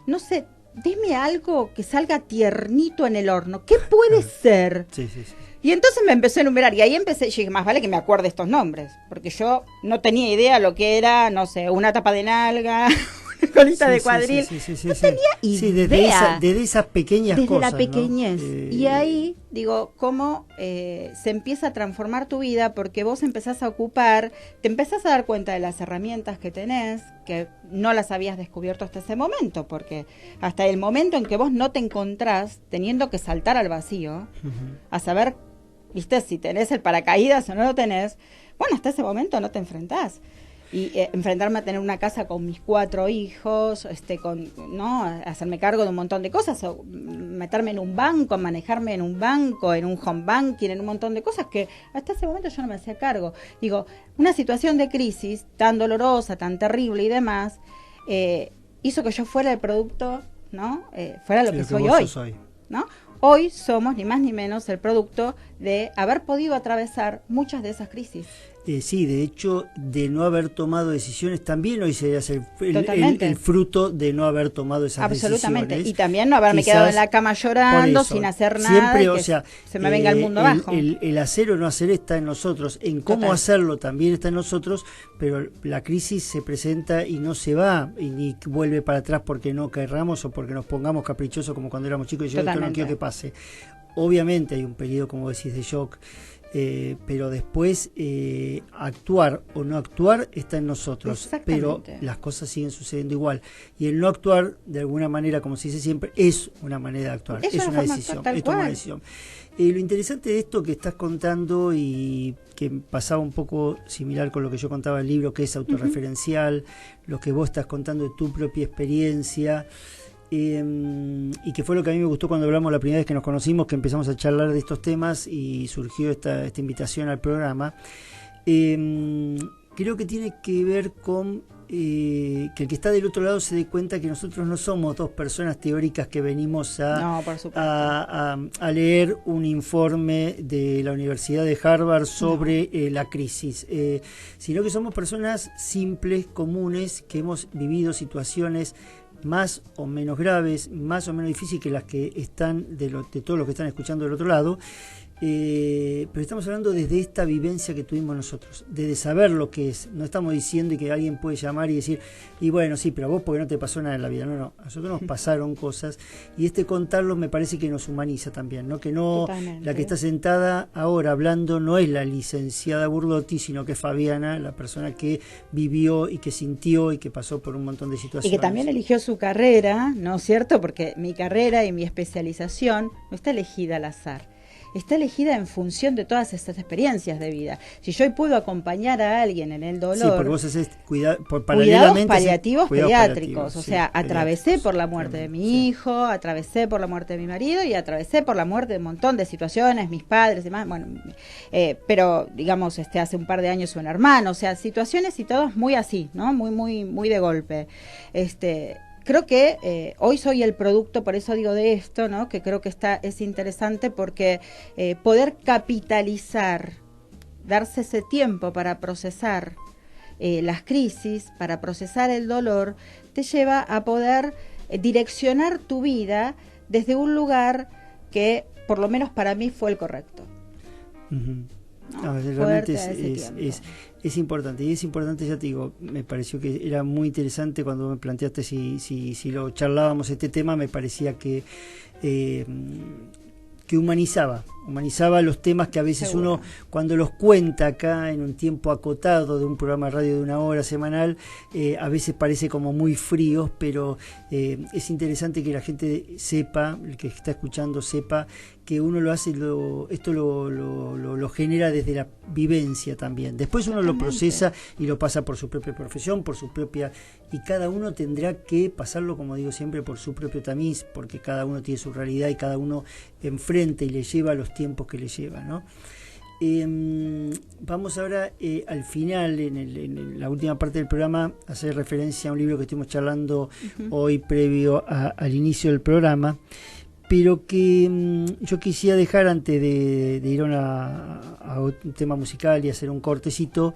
Speaker 4: no sé, dime algo que salga tiernito en el horno. ¿Qué puede ser?
Speaker 1: Sí, sí, sí.
Speaker 4: Y entonces me empecé a enumerar y ahí empecé, yo dije, más vale que me acuerde estos nombres, porque yo no tenía idea lo que era, no sé, una tapa de nalga, una colita de cuadril. No tenía idea.
Speaker 1: Sí, desde esas pequeñas
Speaker 4: desde
Speaker 1: cosas.
Speaker 4: La pequeñez.
Speaker 1: ¿No?
Speaker 4: Y ahí, digo, cómo se empieza a transformar tu vida porque vos empezás a ocupar, te empezás a dar cuenta de las herramientas que tenés, que no las habías descubierto hasta ese momento, porque hasta el momento en que vos no te encontrás teniendo que saltar al vacío, a saber, viste, si tenés el paracaídas o no lo tenés, bueno, hasta ese momento no te enfrentás. Y enfrentarme a tener una casa con mis 4 hijos, ¿no? Hacerme cargo de un montón de cosas, o meterme en un banco, manejarme en un banco, en un home banking, en un montón de cosas que hasta ese momento yo no me hacía cargo. Digo, una situación de crisis tan dolorosa, tan terrible y demás, hizo que yo fuera el producto, ¿no? Fuera lo que soy hoy, ¿no? Hoy somos ni más ni menos el producto de haber podido atravesar muchas de esas crisis.
Speaker 1: Sí, de hecho, de no haber tomado decisiones, también hoy sería el fruto de no haber tomado esas
Speaker 4: absolutamente.
Speaker 1: decisiones.
Speaker 4: Y también no haberme quedado en la cama llorando, sin hacer nada,
Speaker 1: siempre,
Speaker 4: y que se me venga el mundo abajo.
Speaker 1: El hacer o no hacer está en nosotros, en cómo hacerlo también está en nosotros, pero la crisis se presenta y no se va, y ni vuelve para atrás porque no querramos o porque nos pongamos caprichosos como cuando éramos chicos y yo esto no quiero que pase. Obviamente hay un periodo, como decís, de shock, pero después actuar o no actuar está en nosotros, pero las cosas siguen sucediendo igual, y el no actuar de alguna manera, como se dice siempre, es una manera de actuar, es una decisión, es una decisión. Lo interesante de esto que estás contando, y que pasaba un poco similar con lo que yo contaba en el libro, que es autorreferencial, lo que vos estás contando de tu propia experiencia, y que fue lo que a mí me gustó cuando hablamos la primera vez que nos conocimos, que empezamos a charlar de estos temas y surgió esta invitación al programa. Creo que tiene que ver con que el que está del otro lado se dé cuenta que nosotros no somos dos personas teóricas que venimos a leer un informe de la Universidad de Harvard sobre la crisis, sino que somos personas simples, comunes, que hemos vivido situaciones más o menos graves, más o menos difíciles que las que están de todos los que están escuchando del otro lado, pero estamos hablando desde esta vivencia que tuvimos nosotros, desde saber lo que es. No estamos diciendo que alguien puede llamar y decir, y bueno, sí, pero a vos porque no te pasó nada en la vida. No, a nosotros nos pasaron cosas, y contarlo me parece que nos humaniza también, ¿no? Que no, totalmente. La que está sentada ahora hablando no es la licenciada Burlotti, sino que es Fabiana, la persona que vivió y que sintió y que pasó por un montón de situaciones.
Speaker 4: Y que también eligió su carrera, ¿no es cierto? Porque mi carrera y mi especialización no está elegida al azar. Está elegida en función de todas estas experiencias de vida. Si yo hoy puedo acompañar a alguien en el dolor...
Speaker 1: Sí, porque vos haces cuidados
Speaker 4: paliativos pediátricos. O sea, atravesé por la muerte de mi hijo, atravesé por la muerte de mi marido y atravesé por la muerte de un montón de situaciones, mis padres y demás. Bueno, pero digamos, hace un par de años un hermano. O sea, situaciones y todos muy así, ¿no? Muy de golpe. Creo que hoy soy el producto, por eso digo de esto, ¿no? Que creo que es interesante porque poder capitalizar, darse ese tiempo para procesar las crisis, para procesar el dolor, te lleva a poder direccionar tu vida desde un lugar que, por lo menos para mí, fue el correcto.
Speaker 1: Uh-huh. No, realmente es importante, y es importante, ya te digo, me pareció que era muy interesante cuando me planteaste si lo charlábamos este tema, me parecía que humanizaba los temas que a veces seguro. Uno cuando los cuenta acá en un tiempo acotado de un programa de radio de 1 hora semanal, a veces parece como muy fríos, pero es interesante que la gente sepa, el que está escuchando sepa que uno lo hace, esto lo genera desde la vivencia también. Después uno lo procesa y lo pasa por su propia profesión, por su propia, y cada uno tendrá que pasarlo, como digo siempre, por su propio tamiz, porque cada uno tiene su realidad y cada uno enfrenta y le lleva los tiempos que le lleva, ¿no? Vamos ahora al final, en la última parte del programa, a hacer referencia a un libro que estuvimos charlando hoy previo al inicio del programa, pero que yo quisiera dejar antes de ir a un tema musical y hacer un cortecito,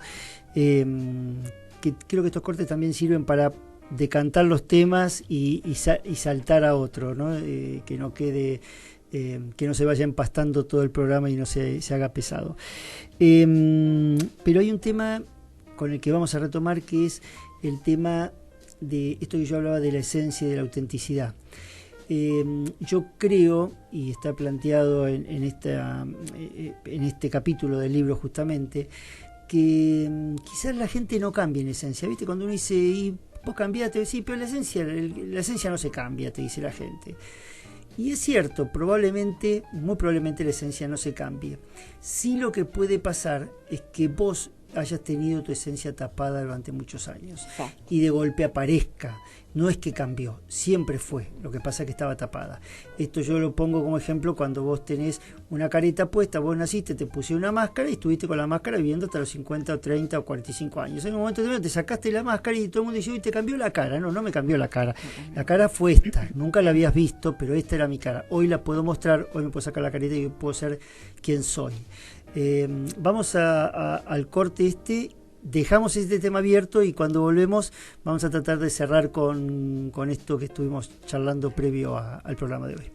Speaker 1: que creo que estos cortes también sirven para decantar los temas y saltar a otro, ¿no? Que no quede... que no se vaya empastando todo el programa y no se haga pesado. Pero hay un tema con el que vamos a retomar, que es el tema de esto que yo hablaba de la esencia y de la autenticidad. Yo creo, y está planteado en este capítulo del libro justamente, que quizás la gente no cambie en esencia. ¿Viste? Cuando uno dice, y vos cambiaste, sí, pero la esencia no se cambia, te dice la gente. Y es cierto, muy probablemente la esencia no se cambie. Sí, lo que puede pasar es que vos hayas tenido tu esencia tapada durante muchos años y de golpe aparezca. No es que cambió, siempre fue, lo que pasa es que estaba tapada. Esto yo lo pongo como ejemplo cuando vos tenés una careta puesta, vos naciste, te pusiste una máscara y estuviste con la máscara viviendo hasta los 50 o 30 o 45 años. En un momento te sacaste la máscara y todo el mundo dice, uy, te cambió la cara. No me cambió la cara. La cara fue esta, nunca la habías visto, pero esta era mi cara. Hoy la puedo mostrar, hoy me puedo sacar la careta y puedo ser quien soy. Vamos al corte dejamos este tema abierto y cuando volvemos vamos a tratar de cerrar con esto que estuvimos charlando previo al programa de hoy.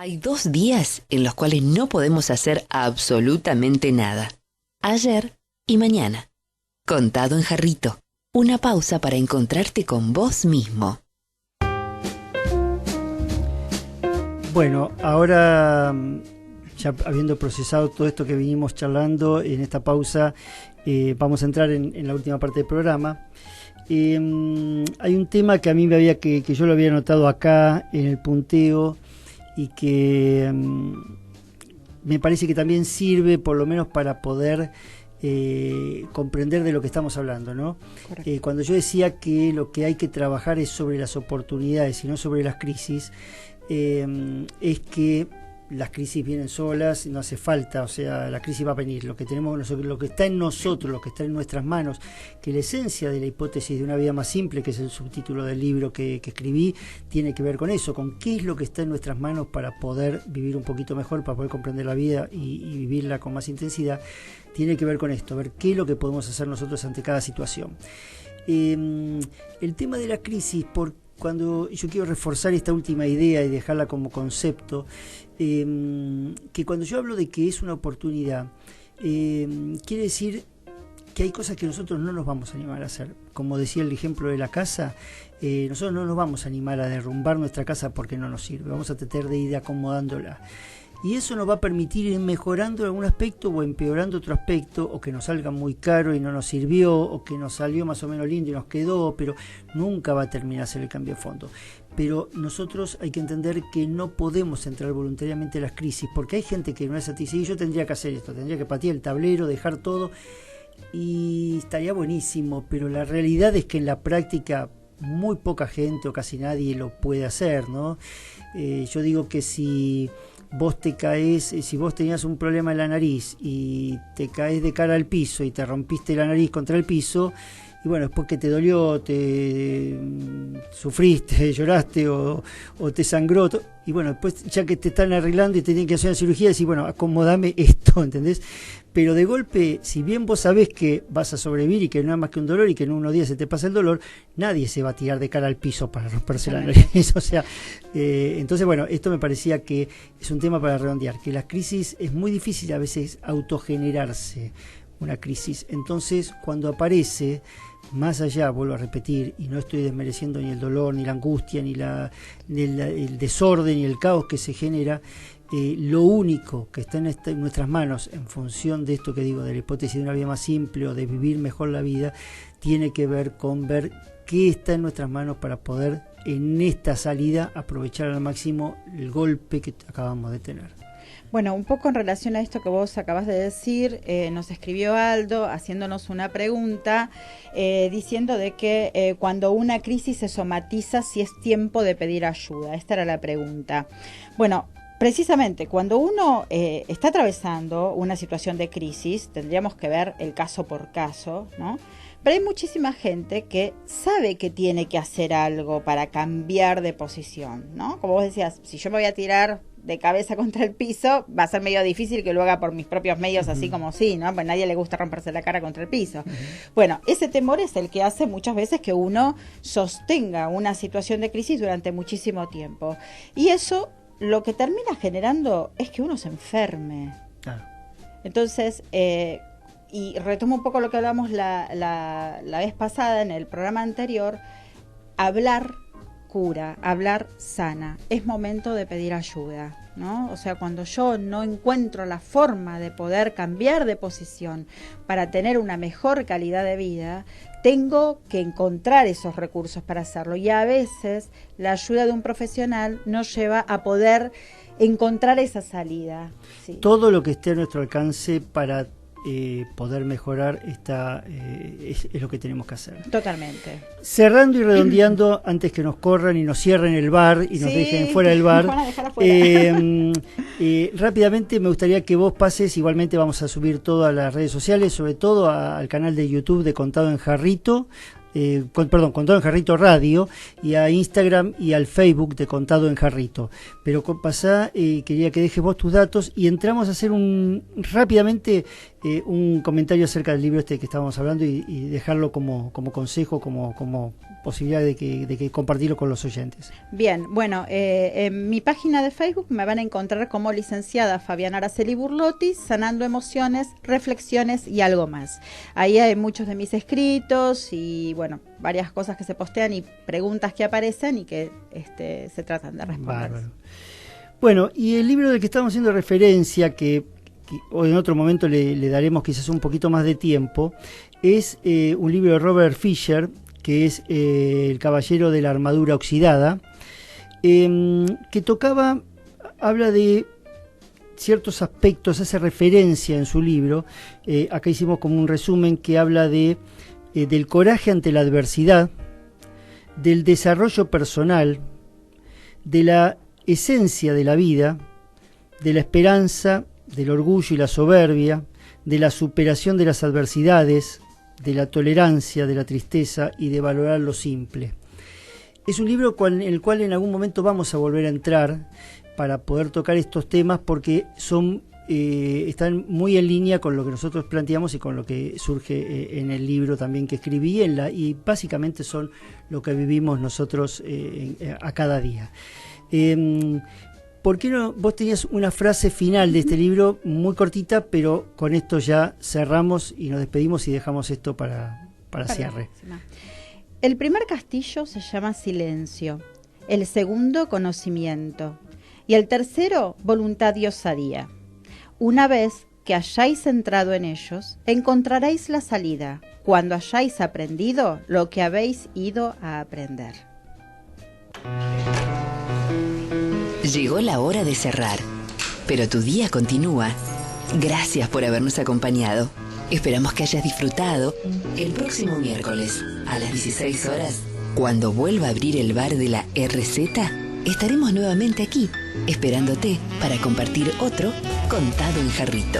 Speaker 2: Hay 2 días en los cuales no podemos hacer absolutamente nada. Ayer y mañana. Contado en jarrito. Una pausa para encontrarte con vos mismo.
Speaker 1: Bueno, ahora ya habiendo procesado todo esto que vinimos charlando en esta pausa, vamos a entrar en la última parte del programa. Hay un tema que a mí que yo lo había notado acá en el punteo y que me parece que también sirve por lo menos para poder comprender de lo que estamos hablando, ¿no? Cuando yo decía que lo que hay que trabajar es sobre las oportunidades y no sobre las crisis, es que las crisis vienen solas, no hace falta, o sea, la crisis va a venir. Lo que tenemos, lo que está en nosotros, lo que está en nuestras manos, que la esencia de la hipótesis de una vida más simple, que es el subtítulo del libro que escribí, tiene que ver con eso, con qué es lo que está en nuestras manos para poder vivir un poquito mejor, para poder comprender la vida y vivirla con más intensidad. Tiene que ver con esto, ver qué es lo que podemos hacer nosotros ante cada situación. El tema de la crisis, cuando yo quiero reforzar esta última idea y dejarla como concepto, que cuando yo hablo de que es una oportunidad, quiere decir que hay cosas que nosotros no nos vamos a animar a hacer. Como decía el ejemplo de la casa, nosotros no nos vamos a animar a derrumbar nuestra casa porque no nos sirve, vamos a tratar de ir acomodándola. Y eso nos va a permitir ir mejorando algún aspecto o empeorando otro aspecto, o que nos salga muy caro y no nos sirvió, o que nos salió más o menos lindo y nos quedó, pero nunca va a terminar ser el cambio de fondo. Pero nosotros hay que entender que no podemos entrar voluntariamente en las crisis, porque hay gente que no es satisfecha, y yo tendría que hacer esto, tendría que patear el tablero, dejar todo. Y estaría buenísimo, pero la realidad es que en la práctica muy poca gente o casi nadie lo puede hacer, ¿no? Yo digo que si vos te caes, si vos tenías un problema en la nariz y te caes de cara al piso y te rompiste la nariz contra el piso, y bueno, después que te dolió, te sufriste, lloraste o te sangró, y bueno, después ya que te están arreglando y te tienen que hacer una cirugía, decís, bueno, acomodame esto, ¿entendés? Pero de golpe, si bien vos sabés que vas a sobrevivir y que no es más que un dolor y que en unos días se te pasa el dolor, nadie se va a tirar de cara al piso para romperse la nariz. O sea, entonces, bueno, esto me parecía que es un tema para redondear, que la crisis es muy difícil a veces autogenerarse una crisis. Entonces, cuando aparece, más allá, vuelvo a repetir, y no estoy desmereciendo ni el dolor, ni la angustia, ni el desorden, ni el caos que se genera, lo único que está en nuestras manos en función de esto que digo, de la hipótesis de una vida más simple o de vivir mejor la vida, tiene que ver con ver qué está en nuestras manos para poder en esta salida aprovechar al máximo el golpe que acabamos de tener.
Speaker 4: Bueno, un poco en relación a esto que vos acabas de decir, nos escribió Aldo haciéndonos una pregunta, diciendo de que cuando una crisis se somatiza, si es tiempo de pedir ayuda. Esta era la pregunta. Bueno, precisamente cuando uno está atravesando una situación de crisis, tendríamos que ver el caso por caso, ¿no? Pero hay muchísima gente que sabe que tiene que hacer algo para cambiar de posición, ¿no? Como vos decías, si yo me voy a tirar de cabeza contra el piso, va a ser medio difícil que lo haga por mis propios medios, así como sí, ¿no? Pues a nadie le gusta romperse la cara contra el piso. Bueno, ese temor es el que hace muchas veces que uno sostenga una situación de crisis durante muchísimo tiempo. Y eso lo que termina generando es que uno se enferme. Entonces, y retomo un poco lo que hablamos la vez pasada en el programa anterior, hablar cura, hablar sana. Es momento de pedir ayuda, ¿no? O sea, cuando yo no encuentro la forma de poder cambiar de posición para tener una mejor calidad de vida, tengo que encontrar esos recursos para hacerlo. Y a veces la ayuda de un profesional nos lleva a poder encontrar esa salida. Sí.
Speaker 1: Todo lo que esté a nuestro alcance para poder mejorar es lo que tenemos que hacer.
Speaker 4: Totalmente.
Speaker 1: Cerrando y redondeando, antes que nos corran y nos cierren el bar y nos dejen fuera del bar, rápidamente me gustaría que vos pases, igualmente vamos a subir todo a las redes sociales, sobre todo al canal de YouTube de Contado en Jarrito, Contado en Jarrito Radio, y a Instagram y al Facebook de Contado en Jarrito. Pero pasá, quería que dejes vos tus datos y entramos a hacer rápidamente un comentario acerca del libro este que estábamos hablando y dejarlo como consejo, como posibilidad de que compartirlo con los oyentes.
Speaker 4: Bien, bueno, en mi página de Facebook me van a encontrar como licenciada Fabiana Araceli Burlotti, sanando emociones, reflexiones y algo más. Ahí hay muchos de mis escritos y bueno, varias cosas que se postean y preguntas que aparecen y que se tratan de responder.
Speaker 1: Bárbaro. Bueno, y el libro del que estamos haciendo referencia, que en otro momento le daremos quizás un poquito más de tiempo, es un libro de Robert Fisher, que es El Caballero de la Armadura Oxidada, que habla de ciertos aspectos, hace referencia en su libro, acá hicimos como un resumen que habla del coraje ante la adversidad, del desarrollo personal, de la esencia de la vida, de la esperanza, del orgullo y la soberbia, de la superación de las adversidades, de la tolerancia, de la tristeza y de valorar lo simple. Es un libro en el cual en algún momento vamos a volver a entrar para poder tocar estos temas porque están muy en línea con lo que nosotros planteamos y con lo que surge en el libro también que escribí y básicamente son lo que vivimos nosotros a cada día. ¿Por qué no? Vos tenías una frase final de este libro muy cortita, pero con esto ya cerramos y nos despedimos y dejamos esto para cierre.
Speaker 4: El primer castillo se llama silencio, el segundo conocimiento y el tercero voluntad y osadía. Una vez que hayáis entrado en ellos, encontraréis la salida cuando hayáis aprendido lo que habéis ido a aprender.
Speaker 2: Llegó la hora de cerrar, pero tu día continúa. Gracias por habernos acompañado. Esperamos que hayas disfrutado. El próximo miércoles, a las 16 horas, cuando vuelva a abrir el bar de la RZ, estaremos nuevamente aquí, esperándote para compartir otro contado en jarrito.